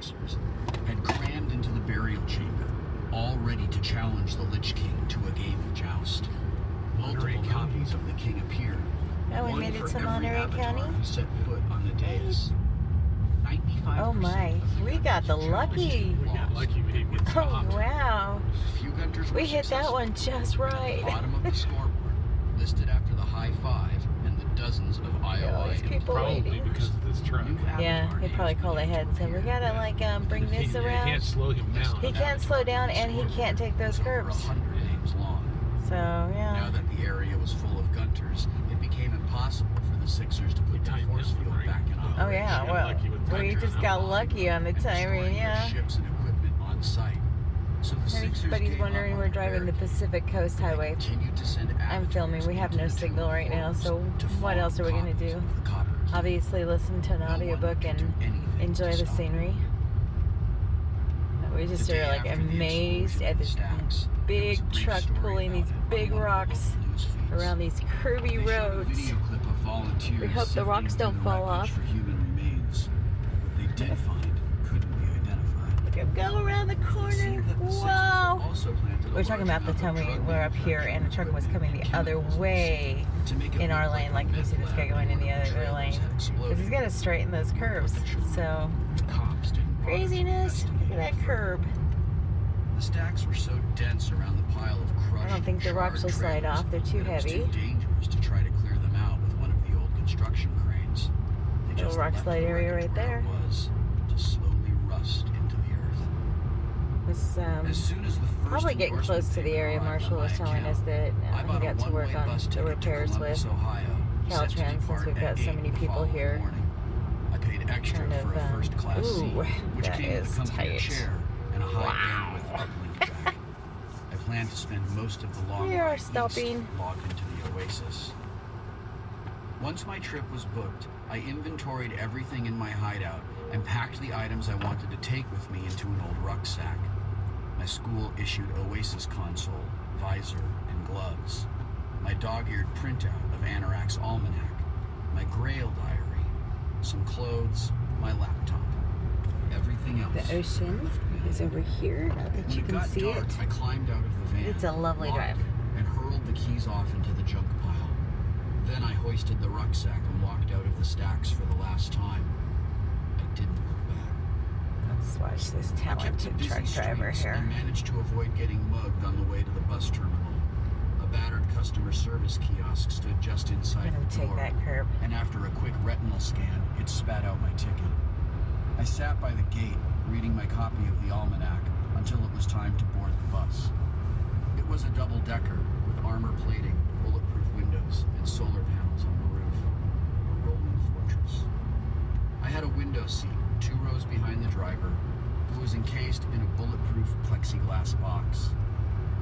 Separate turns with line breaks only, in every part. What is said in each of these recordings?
Sixers, had crammed into the burial chamber, all ready to challenge the Lich King to a game of joust. Multiple copies of the king appeared.
Oh, we made it to Monterey County.
Who set foot on the dais. 95%
Oh my, we got the lucky.
We got lucky we didn't get stopped.
Oh wow.
Few Gunters were
We hit that one just right.
Bottom of the scoreboard, listed after the high five and the dozens of Iowa
these people
Probably
waiting.
because of this truck.
Yeah, he probably called ahead and said, we gotta like bring this
He
around.
can't slow him down.
He can't slow down and he can't take those curbs.
100 names long.
So
Now
yeah.
that the area was full of Gunters, it became impossible for the Sixers to put their force field back in operation.
Oh yeah, well, we just got lucky on the timing, yeah.
Ships and equipment on site. So the Sixers
Everybody's
gave
wondering
up
we're
on
driving the
barricades.
Pacific Coast Highway.
Continued to send
I'm filming. We have no signal right now, so what else are we gonna do? Obviously listen to an audiobook and enjoy the scenery. We just are like amazed at this big truck pulling these big rocks around these curvy roads. We hope the rocks don't fall off.
What they did find couldn't be identified.
Look at go around the corner. Wow. We're talking about the time we were up here and the truck was coming the other way in our lane, like you see this guy going in the other lane. Because he's got to straighten those curves. So, craziness. Look at that curb.
The stacks were so dense around the pile of crushed,
I don't think the rocks will slide off. They're too heavy.
It was too dangerous to try to clear them out with one of the old construction cranes. They
Little
just
rock
left
slide
the
area
wreckage
right
where
there.
it was to slowly rust into the earth.
Was
As soon as the first
probably getting
endorsement
close to the area.
paper arrived
Marshall
on
was
my
telling us
account,
that
I
he
bought a
got to work
one-way
on
bus
the
ticket to
repairs
Columbus,
with
Ohio, set to
Caltrans, since
depart
we've got
at
so
8
many
the
people
following
here.
morning. I paid extra
Kind
for
of,
a first-class seat,
ooh,
which
that
came with
is
a comfy
tight.
chair and a high-bandwidth uplink jack. I plan to spend most of the long
We are
ride
stopping.
east, logged into the Oasis. Once my trip was booked, I inventoried everything in my hideout and packed the items I wanted to take with me into an old rucksack. My school-issued Oasis console, visor, and gloves. My dog-eared printout of Anorak's almanac. My Grail diary. Some clothes, my laptop. Everything else.
The ocean is over here. Not that you can see it.
I climbed out of the van.
It's a lovely
locked
drive.
it, and hurled the keys off into the junk pile. Then I hoisted the rucksack and walked out of the stacks for the last time. I didn't look back.
Let's watch this talented truck driver here.
I managed to avoid getting mugged on the way to the bus terminal. A battered customer service kiosk stood just inside
I'm gonna
the
take
door,
that curb.
and after a quick retinal scan, it spat out my ticket. I sat by the gate, reading my copy of the almanac, until it was time to board the bus. It was a double-decker with armor plating, bulletproof windows, and solar panels on the roof. A rolling fortress. I had a window seat, 2 rows behind the driver, who was encased in a bulletproof plexiglass box.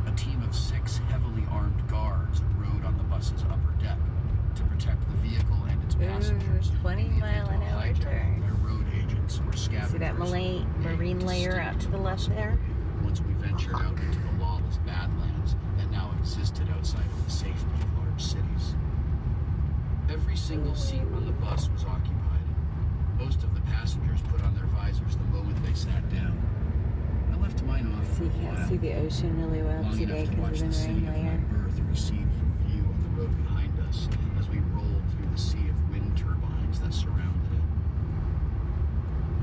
A team of 6 heavily armed guards rode on the bus's upper deck to protect the vehicle and its passengers.
20-mile-an-hour turn.
By road agents or scavengers.
See that marine layer out to the left there?
Once we ventured out into the lawless badlands that now existed outside of the safety of large cities. Every single seat on the bus was occupied. Most of the passengers put on their visors the moment they sat down. I left mine off
So you
for a
can't
while,
see the ocean really well
long
today
enough to watch
because of
the
the
city
marine
of my
layer.
birth recede from view on the road behind us as we rolled through the sea of wind turbines that surrounded it.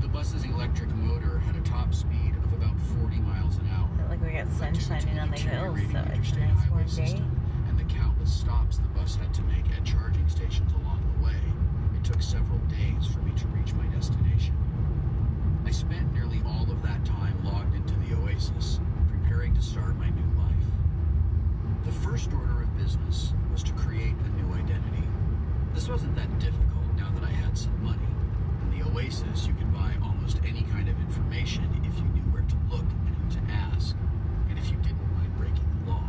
The bus's electric motor had a top speed of about 40 miles an hour.
Felt like we got sun shining on the hills, so it's a
Interstate
nice
highway
warm day.
system, and the countless stops the bus had to make at charging stations along the way, it took several days for me to reach my destination. I spent nearly all of that time logged into the Oasis, preparing to start my new life. The first order of business was to create a new identity. This wasn't that difficult now that I had some money. In the Oasis, you could buy almost any kind of information if you knew where to look and who to ask, and if you didn't mind breaking the law.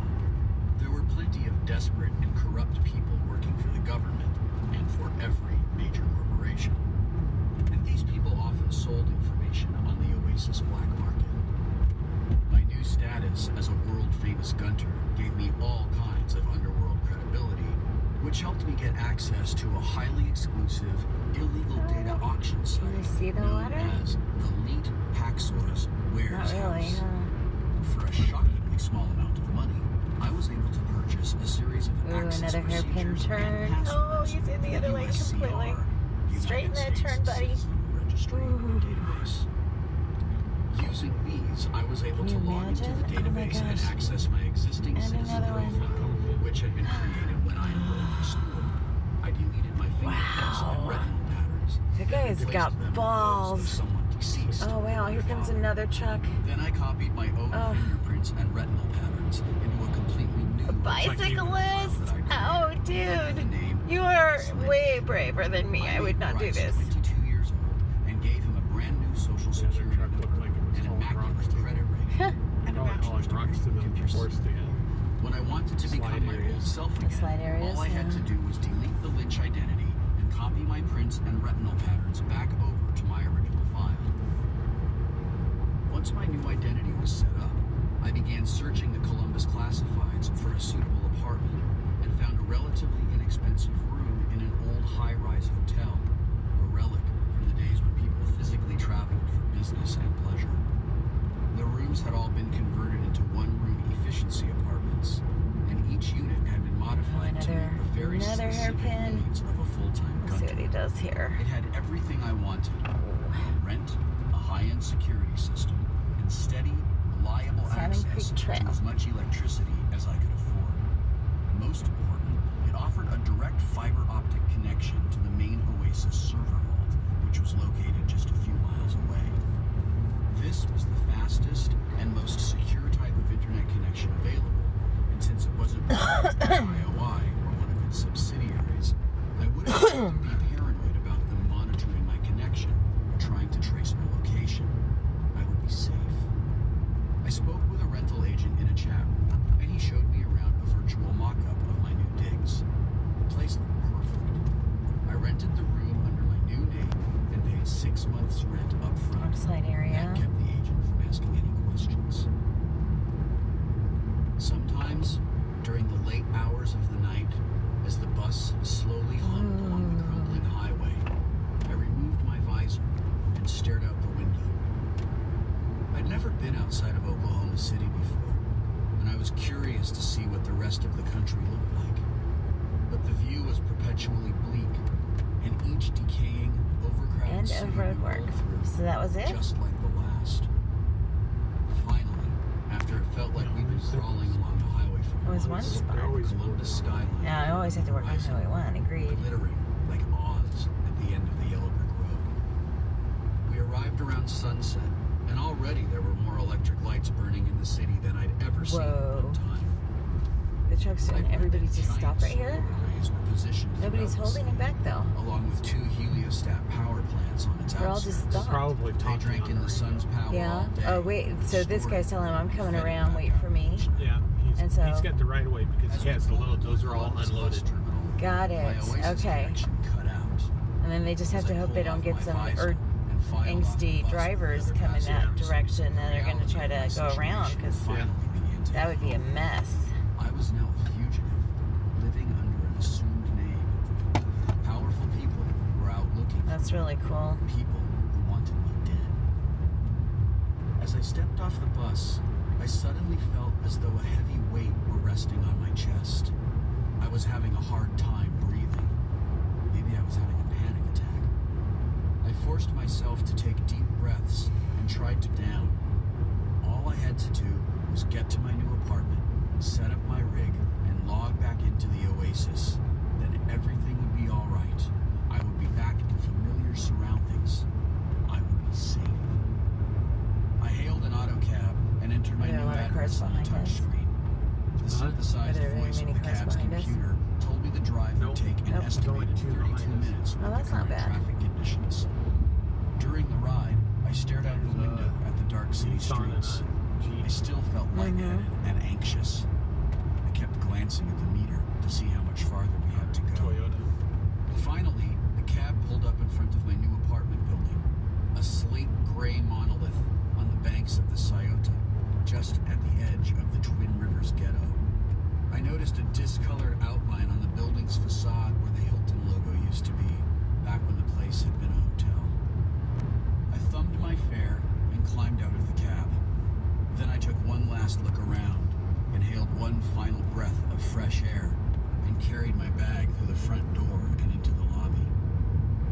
There were plenty of desperate and corrupt people working for the government and for every major corporation. And these people often sold information on the Oasis black market. My new status as a world-famous gunter gave me all kinds of underworld credibility, which helped me get access to a highly exclusive, illegal data auction site
you see the
known
water?
as the Elite Pack mayor's
Not really,
house.
huh?
For a shockingly small amount of money, I was able to purchase a series of
Ooh,
access
another hairpin
procedures
turn.
and
Oh,
passwords
he's in the
to
other lane
USCR,
completely. Straighten
United
that
States
turn, buddy.
Citizen Registry
Ooh.
database. Using these, I was able
Can
to
you
log into the
imagine? Oh my
database and
gosh.
access my existing
And
citizen
another one.
profile, which had been created when I enrolled in school. I deleted my fingerprints and
Wow.
retinal patterns.
That
then
guy's
replaced
got
them with those of
balls.
someone deceased.
Oh wow, here comes another truck.
Then I copied my own
Oh.
fingerprints and retinal patterns into a completely new
A bicyclist? Oh,
Under the
dude.
name
You are
Slim.
way braver than me. I would not do
made
this.
Bryce 22 years old and gave him a brand new social
The other
security
truck
number
looked like it was
and
hauling
immaculate
rocks to
credit rating and a
Probably
bachelor's
hauling rocks to
degree
the
in computer
force
science.
again.
When I wanted to
Slide
become my old
areas.
self
The
again,
slide areas,
all I had
yeah.
to do was delete the Lynch identity and copy my prints and retinal patterns back over to my original file. Once my new identity was set up, I began searching the Columbus classifieds for a suitable apartment and found a relatively inexpensive room in an old high-rise hotel, a relic from the days when people physically traveled for business and pleasure. The rooms had all been converted into one-room efficiency apartments, and each unit had been modified to meet the very
another
specific
hairpin.
needs of a full-time
Let's see what
gun.
he does here.
It had everything I wanted: rent, a high-end security system, and steady, reliable
Salmon
access
Creek
to
Trail.
as much electricity as I could afford. Most important, it offered a direct fiber optic connection to the main Oasis server vault, which was located just a few miles away. This was the fastest and most secure type of internet connection available, and since it wasn't provided by HWY or one of its subsidiaries, I wouldn't have to be paranoid about them monitoring my connection or trying to trace my location. I would be safe. I spoke with a rental agent in a chat room, and he showed me around a virtual mock-up of my new digs. The place looked perfect. I rented the room under my new name and paid 6 months' rent up front.
Slide area.
That kept the agent from asking any questions. Sometimes, during the late hours of the night, as the bus slowly hummed along the crumbling highway, I removed my visor and stared out the window. I'd never been outside of Oklahoma City before, and I was curious to see what the rest of the country looked like. But the view was perpetually bleak, and each decaying, overcrowded
End
city
of road
we
work.
rolled through,
So that was it?
just like the last. Finally, after it felt like we'd been crawling along the highway for
It was one
months,
spot.
the Columbus skyline,
Yeah, I always have to work on Highway 1. Agreed.
glittering like Oz at the end of the yellow brick road. We arrived around sunset, and already there were more electric lights burning in the city than I'd ever seen at
Whoa.
one time.
The truck's
I
doing.
read
Everybody
that
just
giant
stop right
solar
here.
arrays were positioned
Nobody's
throughout the
holding him
city,
back though.
along with 2 heliostat power plants on its
They're all just
outskirts.
stopped.
Probably
They
talking
drank
on
in the
radio.
sun's power
Yeah.
all day.
Oh wait. So this
stored
guy's
it,
telling him I'm
and
coming
fed it
around.
back
Wait
out
for me.
each night.
Yeah,
And so-
he's got the right of way because
As
he has the
we
little.
pulled
Those
into
are all
Columbus bus
unloaded.
terminal,
Got
my
it.
Oasis
Okay.
connection cut out.
And then they just have
As
to
I
hope they
pulled
don't
off
get
my
some
visor and filed off the
angsty
bus
drivers
with the other
coming that
passengers,
direction, and they're going to try
reality
to
of
go
the
around
situation
because
finally began to
that would be a
hit home.
mess.
I was now a fugitive, living under an assumed name. Powerful people were out looking for
That's really cool.
people who wanted me dead. As I stepped off the bus, I suddenly felt as though a heavy weight were resting on my chest. I was having a hard time breathing. Maybe I was having a panic attack. I forced myself to take deep breaths and tried to down. All I had to do was get to my new apartment, set up my rig, and log back into the Oasis. Then everything would be all right. I would be back in familiar surroundings. I would be safe. I hailed an auto cab and entered my
Are there a
new
lot of cars
address on the
behind us?
touchscreen. The synthesized
Are there really
voice of
many
the
cars
cab's
behind us?
computer told me the drive
Nope.
would take an
Nope.
estimated
Only 2 behind
32
us.
minutes
Well,
with
that's
the
not
current
bad.
traffic conditions. During the ride, I stared out the window at the dark city
Nissan and
streets.
a
I
Jeep.
still felt lightheaded and anxious. I kept glancing at the meter to see how much farther we had to go.
Toyota.
Finally, the cab pulled up in front of my new apartment building, a slate gray monolith on the banks of the Scioto, just at the edge of the Twin Rivers ghetto. I noticed a discolored outline on the building's facade where the Hilton logo used to be, back when the place had been a hotel. I thumbed my fare and climbed out of the cab. last look around, inhaled one final breath of fresh air, and carried my bag through the front door and into the lobby.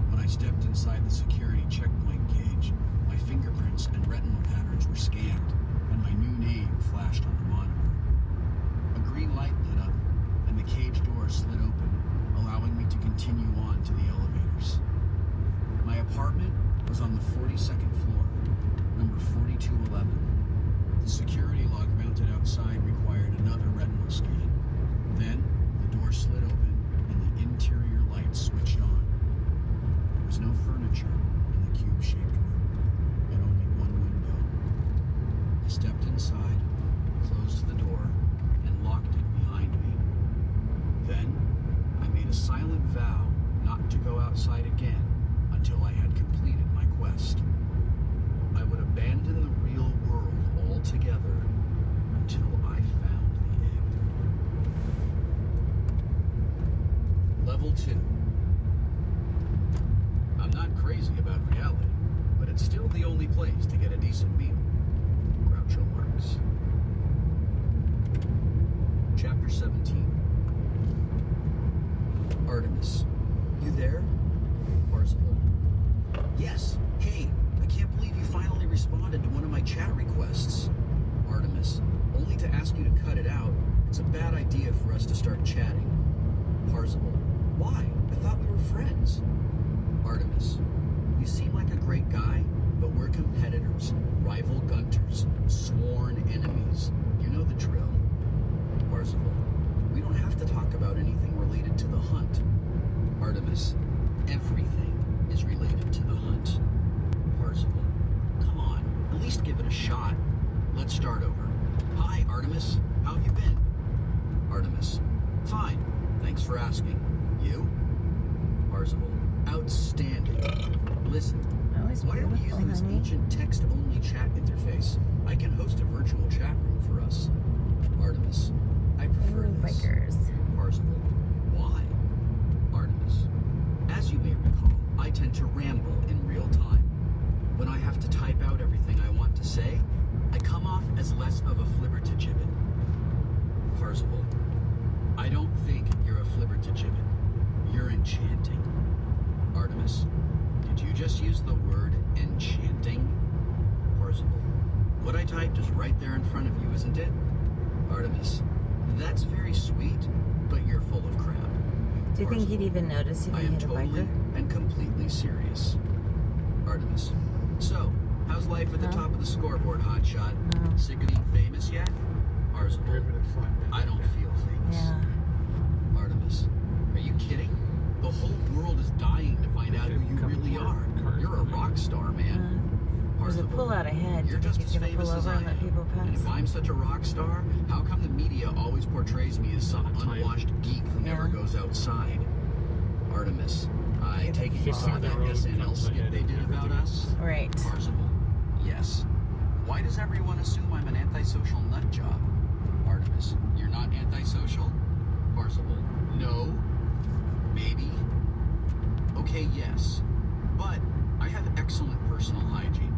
When I stepped inside the security checkpoint cage, my fingerprints and retinal patterns were scanned, and my new name flashed on the monitor. A green light lit up, and the cage door slid open, allowing me to continue on to the elevators. My apartment was on the 42nd floor, number 4211. The security lock mounted outside required another retinal scan. Then, the door slid open and the interior lights switched on. There was no furniture in the cube-shaped room, and only one window. I stepped inside, closed the door, and locked it behind me. Then, I made a silent vow not to go outside again until I had completed my quest. I would abandon the real world altogether until I found the egg. Level 2. I'm not crazy about reality, but it's still the only place to get a decent meal. Groucho Marx. Chapter 17. Artemis. You there? Parzival. Yes. Hey, I can't believe you finally responded to one of my chat requests. Artemis. Only to ask you to cut it out. It's a bad idea for us to start chatting. Parzival. Why? I thought we were friends. Artemis. You seem like a great guy, but we're competitors, rival gunters, sworn enemies. You know the drill. Parzival. We don't have to talk about anything related to the hunt. Artemis. Everything is related to the hunt. Parzival. Come on, at least give it a shot. Let's start over. Hi, Artemis. How have you been? Artemis. Fine. Thanks for asking. You? Parzival. Outstanding. Listen, why are we using this ancient text-only chat interface? I can host a virtual chat room for us. Artemis. I prefer this.
Bikers.
Parzival. Why? Artemis. As you may recall, I tend to ramble in real time. When I have to type out everything I want to say, I come off as less of a flibbertigibbet. Parzival. I don't think you're a flibbertigibbet. You're enchanting. Artemis. Did you just use the word enchanting? Parzival. What I typed is right there in front of you, isn't it? Artemis. That's very sweet, but you're full of crap.
Do you think he'd even notice if
I
he
am
hit a
totally
biker?
and completely serious. Artemis. So, how's life at the top of the scoreboard, hotshot?
No.
Sick of being famous yet? Parzival. I don't feel famous.
Yeah.
Artemis. Are you kidding? The whole world is dying to find out who you really are. You're a rock star, man.
There's a pull out ahead.
You're
Do you
just
think
as
he's gonna
famous
pull
as
over
I
and let
am.
people
And if
pass?
I'm such a rock star, how come the media always portrays me as some unwashed geek who never goes outside? Artemis. I take it you saw that SNL skit they did about us?
Right.
Parzival. Yes. Why does everyone assume I'm an antisocial nut job? Artemis. You're not antisocial? Parzival. No. Maybe. Okay, yes. But I have excellent personal hygiene.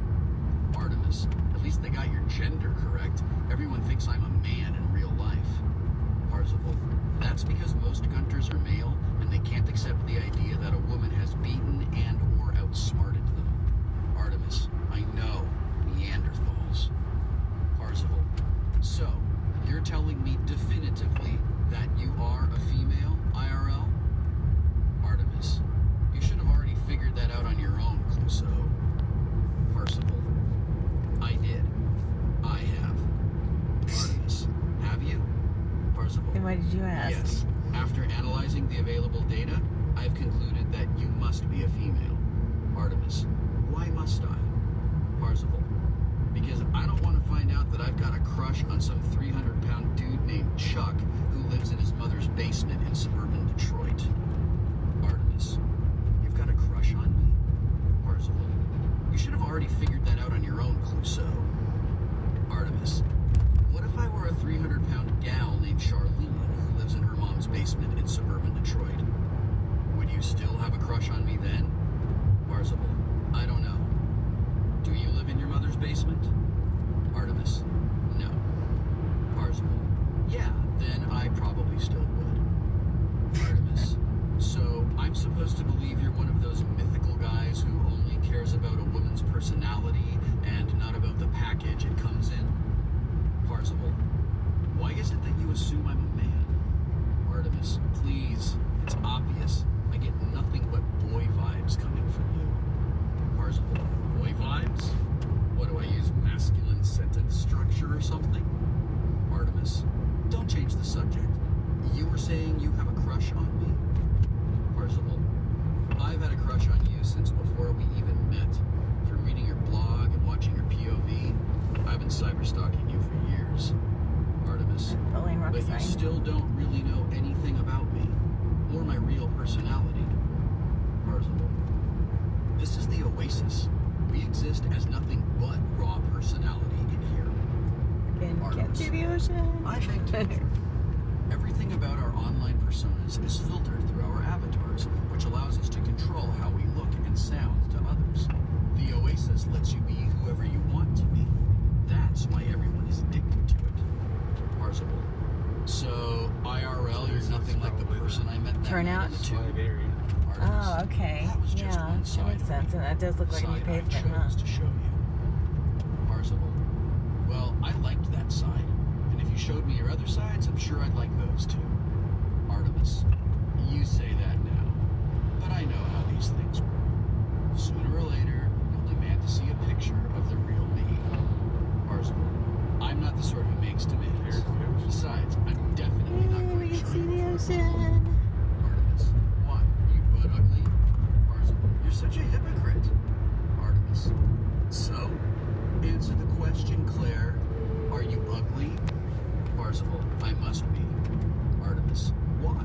Artemis. At least they got your gender correct. Everyone thinks I'm a man in real life. Parzival. That's because most gunters are male, and they can't accept the idea that a woman has beaten and or outsmarted them. Artemis. I know. Neanderthals. Parzival. So, you're telling me definitively that you are a female, IRL? Artemis. You should have already figured that out on your own, Clouseau. Parzival. I did. I have. Artemis. Have you? Parzival.
Then why did you ask?
Yes. After analyzing the available data, I've concluded that you must be a female. Artemis. Why must I? Parzival. Because I don't want to find out that I've got a crush on some 300-pound dude named Chuck who lives in his mother's basement in suburban Detroit. Artemis. You've got a crush on me? Parzival. You should have already figured that out on your own, Clouseau. Artemis. What if I were a 300-pound gal named Charlene who lives in her mom's basement in suburban Detroit? Would you still have a crush on me then? Parzival. I don't know. Do you live in your mother's basement? Artemis. No. assume I'm a man. Artemis, please. It's obvious. I get nothing but boy vibes coming from you. Parzival, boy vibes? What do I use, masculine sentence structure or something? Artemis, don't change the subject. You were saying you have a crush on me? Parzival, I've had a crush on you since before we even met. Through reading your blog and watching your POV, I've been cyberstalking you for years. Artemis, but you still don't really know anything about me, or my real personality. Parzival, this is the Oasis. We exist as nothing but raw personality in here.
Can't see the ocean.
I beg to differ. Everything about our online personas is filtered through our avatars, which allows us to control how we look and sound to others. The Oasis lets you be whoever you want to be. That's why everyone is addicted to it. Parzival, so IRL, you're nothing like the person I met that night on the tube?
Oh, okay.
Yeah,
that makes sense. And that does look like a new pavement, huh?
To show you. Parzival, well, I liked that side. And if you showed me your other sides, I'm sure I'd like those too. Artemis, you say that now. But I know how these things work. Sooner or later, you'll demand to see a picture of the real me. Parzival, I'm not the sort who makes demands. Besides, I'm definitely not going to show you a photo. Artemis, what? Are you butt ugly? Parzival, you're such a hypocrite. Artemis, so? Answer the question, Claire. Are you ugly? Parzival, I must be. Artemis, why?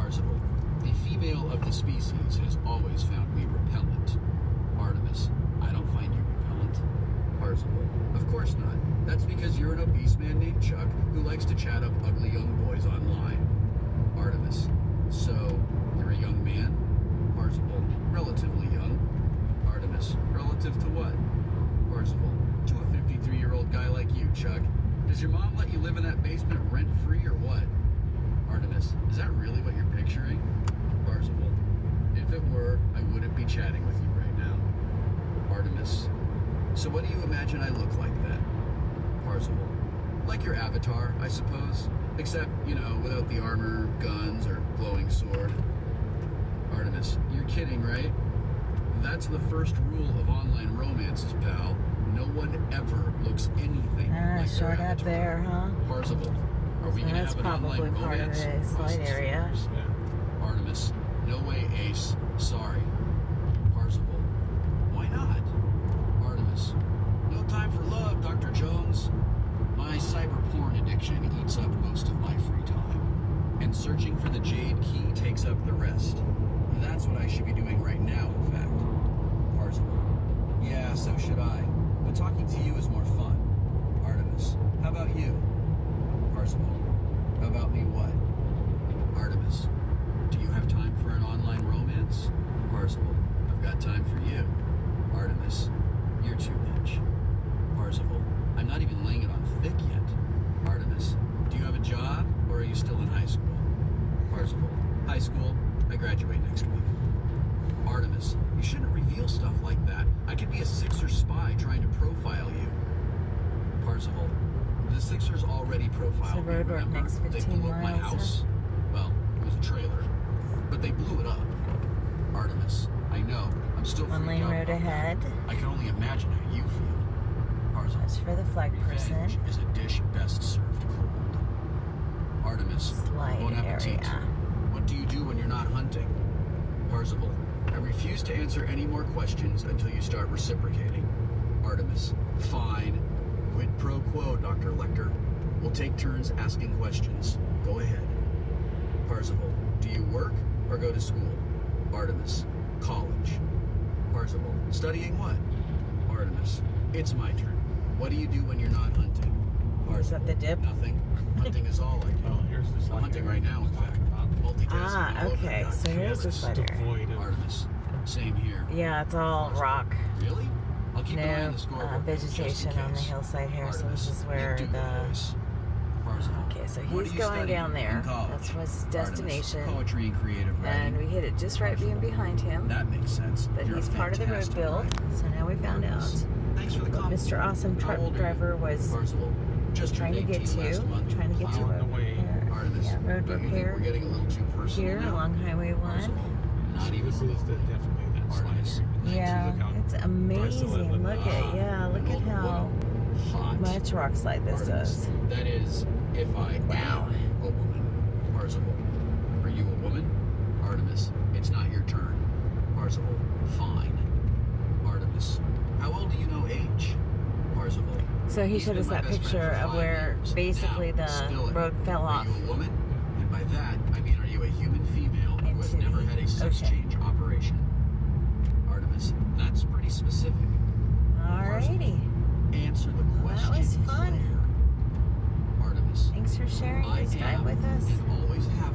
Parzival, the female of the species has always found me repellent. Artemis, I don't find you repellent. Parzival, of course not. That's because you're an obese man named Chuck who likes to chat up ugly young boys online. Artemis, so you're a young man? Parzival, relatively young. Artemis, relative to what? Parzival, to a 53-year-old guy like you, Chuck. Does your mom let you live in that basement rent-free or what? Artemis, is that really what you're picturing? Parzival, if it were, I wouldn't be chatting with you right now. Artemis, so what do you imagine I look like then? Parzival, like your avatar, I suppose. Except, you know, without the armor, guns, or glowing sword. Artemis, you're kidding, right? That's the first rule of online romances, pal. No one ever looks anything like
short
their
up
avatar.
there, huh?
Parzival, are we going to
That's
have an online
probably part of
romance?
the slide area.
Artemis, no way, Ace. Sorry. Parzival, why not? Artemis, no time for love, Dr. Jones. My cyber porn addiction eats up most of my free time. And searching for the Jade Key takes up the rest. That's what I should be doing right now, in fact. Parzival, yeah, so should I. But talking to you is more fun. Artemis, how about you? Parzival, how about me what? Artemis, do you have time for an online romance? Parzival, I've got time for you. Artemis, you're too much. Parzival, I'm not even laying it on thick yet. Artemis, do you have a job or are you still in high school? Parzival, high school. I graduate next week. Artemis, you shouldn't reveal stuff like that. I could be a Sixer spy trying to profile you. Parzival, the Sixers already profiled me,
road
remember?
next
They
15
blew up my
miles,
house. Well, it was a trailer. But they blew it up. Artemis, I know. I'm still freaked
One lane
out
road
about that.
ahead.
I can only imagine how you feel. Parzival,
That's for the flag
revenge
person.
is a dish best served cold. Artemis,
Slide
bon appetit.
area.
What do you do when you're not hunting? Parzival, I refuse to answer any more questions until you start reciprocating. Artemis, fine. Quid pro quo, Dr. Lecter. We'll take turns asking questions. Go ahead. Parzival, do you work or go to school? Artemis, college. Parzival, studying what? Artemis, it's my turn. What do you do when you're not hunting?
Is that the dip?
Nothing. Hunting is all I do.
Oh, here's the slide.
I'm hunting right now, in fact. Multitasking all over
Okay.
the
So
goddamn
here's the
place.
slide area.
Devoid of
Artemis, same here.
Yeah, it's all rock.
Really? I'll keep an eye on
No
the scoreboard. just in
vegetation on the
case.
hillside here. So
Artemis,
this is
you
where
do
the...
voice. Parzival,
Okay, so
what
he's
are you
going
studying
down there.
in college?
That's his
Artemis,
destination.
poetry and creative writing.
And we hit it just right being behind him.
That makes sense.
But
You're
he's
a
part of the road
fantastic
build.
writer.
So now we found out.
Artemis, thanks for the compliment.
Mr. Awesome truck driver was
Parzival, just
trying to
turned
get
18 last
to,
month.
trying to get to
On the way.
Artemis,
road
don't you think
repair
we're getting a little too personal
here
now?
along Highway 1.
Parzival, not even
This is
remotely.
definitely that
Artemis,
slide.
Yeah,
Look how
it's amazing. Look at how
hot.
much rock slide this
Artemis,
does.
that is, if I
Wow.
am a woman. Parzival, are you a woman? Artemis, it's not your turn. Parzival, fine. Artemis, how well do you know H? Parzival.
So he
He's
showed
been
us
my
that
best friend
picture
for
of
5
where
years.
basically
Now, spill
the
it.
road fell
Are
off.
you a woman? And by that, I mean, are you a human female who has
Into
never
the
had a sex
ocean.
change operation? Artemis, that's pretty specific.
Alrighty.
Answer the
Well,
question.
that was fun.
Artemis,
Thanks for sharing
I
this time
am
with us.
and always have